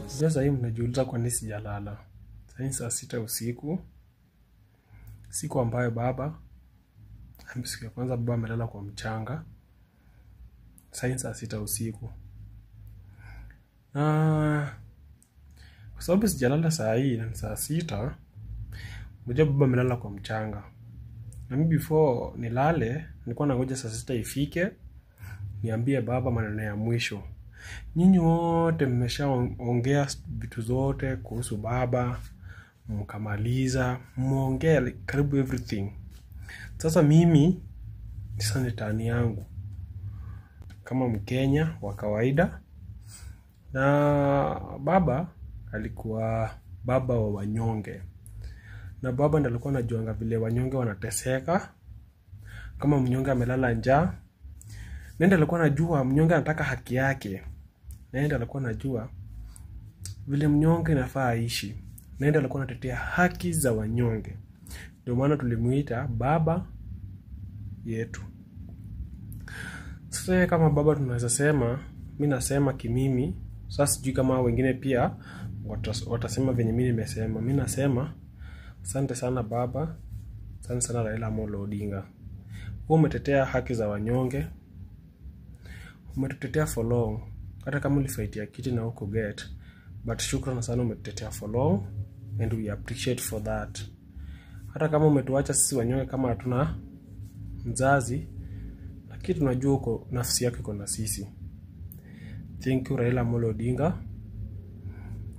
Sasa hii mnajiuliza kwa nini sijalala. Sasa saa 6 usiku. Siku ambayo baba siku ya kwanza baba amelala kwa mchanga. Sasa saa 6 usiku. Kwa sababu sijalala saa hii na saa 6, mmoja baba amelala kwa mchanga. Na mimi before nilale, nilikuwa nangoja saa 6 ifike, niambie baba maneno ya mwisho. Nyinyi wote mmeshaongea vitu zote kuhusu baba, mkamaliza, mmeongea karibu everything. Sasa mimi sasa ni tani yangu kama Mkenya wa kawaida, na baba alikuwa baba wa wanyonge. Na baba ndiye alikuwa anajuanga vile wanyonge wanateseka. Kama mnyonge amelala njaa, ndiye alikuwa anajua mnyonge anataka haki yake. Ndiye alikuwa anajua vile mnyonge inafaa aishi. Ndiye alikuwa anatetea haki za wanyonge. Ndio maana tulimuita baba yetu. Sasa kama baba tunaweza sema, mimi nasema kimimi, sasa sijui kama wengine pia watasema venye mimi nimesema. Mimi nasema asante sana baba, asante sana Raila Amolo Odinga. Wewe umetetea haki za wanyonge. Umetetea for long. Hata kama ulifightia kiti na uko get, but shukrani sana umetetea for long and we appreciate for that. Hata kama umetuacha sisi wanyonge kama hatuna mzazi, lakini tunajua uko nafsi yako iko na sisi. Thank you Raila Amolo Odinga.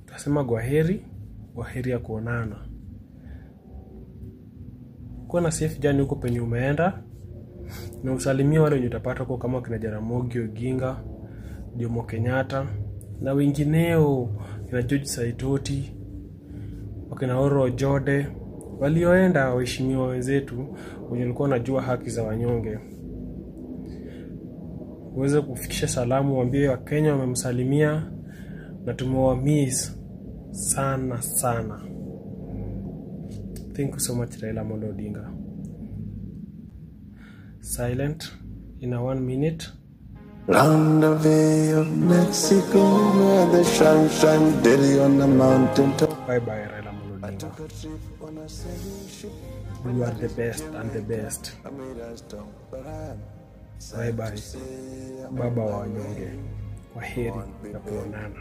Tasema kwaheri ya kuonana. Kuwa na safe journey huko penye umeenda, na usalimie wale wenye utapata huko kama kina Jaramogi Oginga, Jomo Kenyatta na wengineo, kina George Saitoti, wakina Oro Ojode, walioenda waheshimiwa wenzetu wenye walikuwa wanajua haki za wanyonge. Uweze kufikisha salamu, waambie Wakenya wamemsalimia na tumewamiss sana sana. Thank you so much Raila Amolo Odinga. Silent in a 1 minute. Round the Bay of Mexico, where the sun shines daily on the mountain top. Bye bye Raila Amolo Odinga. You are the best and the best. Bye bye baba wa wanyonge. Kwaheri na kuonana.